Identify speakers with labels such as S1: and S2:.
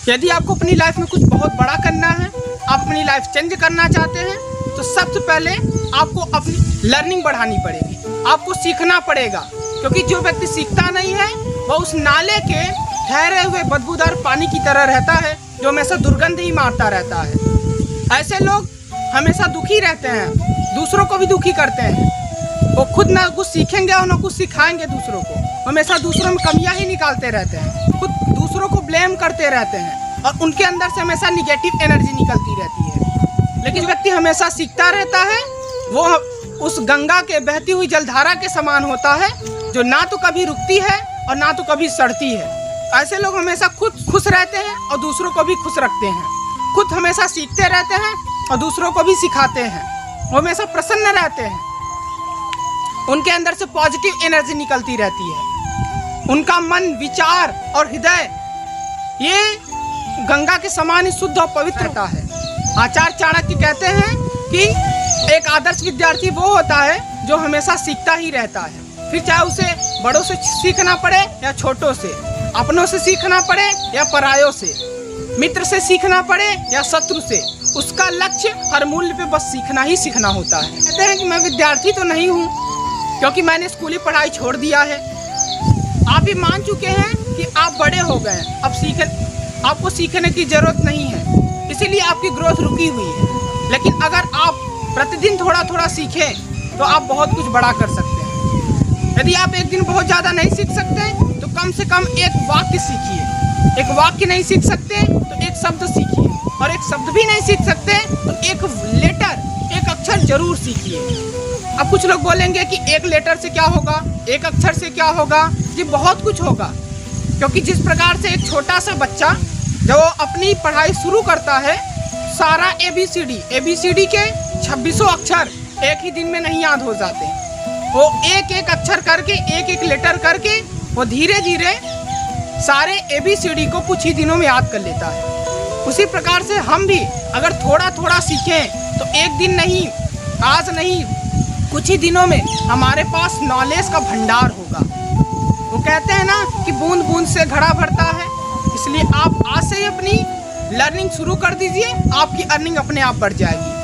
S1: यदि आपको अपनी लाइफ में कुछ बहुत बड़ा करना है, आप अपनी लाइफ चेंज करना चाहते हैं, तो सबसे पहले आपको अपनी लर्निंग बढ़ानी पड़ेगी। आपको सीखना पड़ेगा, क्योंकि जो व्यक्ति सीखता नहीं है वह उस नाले के ठहरे हुए बदबूदार पानी की तरह रहता है, जो हमेशा दुर्गंध ही मारता रहता है। ऐसे लोग हमेशा दुखी रहते हैं, दूसरों को भी दुखी करते हैं। वो खुद ना कुछ सीखेंगे और ना कुछ सिखाएंगे दूसरों को, हमेशा दूसरों में कमियां ही निकालते रहते हैं, खुद दूसरों को ब्लेम करते रहते हैं और उनके अंदर से हमेशा निगेटिव एनर्जी निकलती रहती है। लेकिन व्यक्ति हमेशा सीखता रहता है, वो उस गंगा के बहती हुई जलधारा के समान होता है, जो ना तो कभी रुकती है और ना तो कभी सड़ती है। ऐसे लोग हमेशा खुद खुश रहते हैं और दूसरों को भी खुश रखते हैं, खुद हमेशा सीखते रहते हैं और दूसरों को भी सिखाते हैं। वो हमेशा प्रसन्न रहते हैं, उनके अंदर से पॉजिटिव एनर्जी निकलती रहती है। उनका मन, विचार और हृदय ये गंगा के समान ही शुद्ध और पवित्र होता है। आचार्य चाणक्य कहते हैं कि एक आदर्श विद्यार्थी वो होता है जो हमेशा सीखता ही रहता है, फिर चाहे उसे बड़ों से सीखना पड़े या छोटों से, अपनों से सीखना पड़े या परायों से, मित्र से सीखना पड़े या शत्रु से, उसका लक्ष्य हर मूल्य पे बस सीखना ही सीखना होता है। कहते हैं कि मैं विद्यार्थी तो नहीं हूँ, क्योंकि मैंने स्कूली पढ़ाई छोड़ दिया है। आप भी मान चुके हैं कि आप बड़े हो गए हैं, अब आपको सीखने की जरूरत नहीं है, इसीलिए आपकी ग्रोथ रुकी हुई है। लेकिन अगर आप प्रतिदिन थोड़ा थोड़ा सीखें तो आप बहुत कुछ बड़ा कर सकते हैं। यदि आप एक दिन बहुत ज़्यादा नहीं सीख सकते तो कम से कम एक वाक्य सीखिए। एक वाक्य नहीं सीख सकते तो एक शब्द सीखिए, और एक शब्द भी नहीं सीख सकते तो एक लेटर, एक अक्षर जरूर सीखिए। अब कुछ लोग बोलेंगे कि एक लेटर से क्या होगा, एक अक्षर से क्या होगा। ये बहुत कुछ होगा, क्योंकि जिस प्रकार से एक छोटा सा बच्चा जब वो अपनी पढ़ाई शुरू करता है, सारा ABCD के 2600 अक्षर एक ही दिन में नहीं याद हो जाते। वो एक एक अक्षर करके, एक एक लेटर करके वो धीरे धीरे सारे ABCD को कुछ ही दिनों में याद कर लेता है। उसी प्रकार से हम भी अगर थोड़ा थोड़ा सीखें तो एक दिन नहीं, आज नहीं, कुछ ही दिनों में हमारे पास नॉलेज का भंडार होगा। वो कहते हैं ना कि बूंद बूंद से घड़ा भरता है, इसलिए आप आज से ही अपनी लर्निंग शुरू कर दीजिए, आपकी अर्निंग अपने आप बढ़ जाएगी।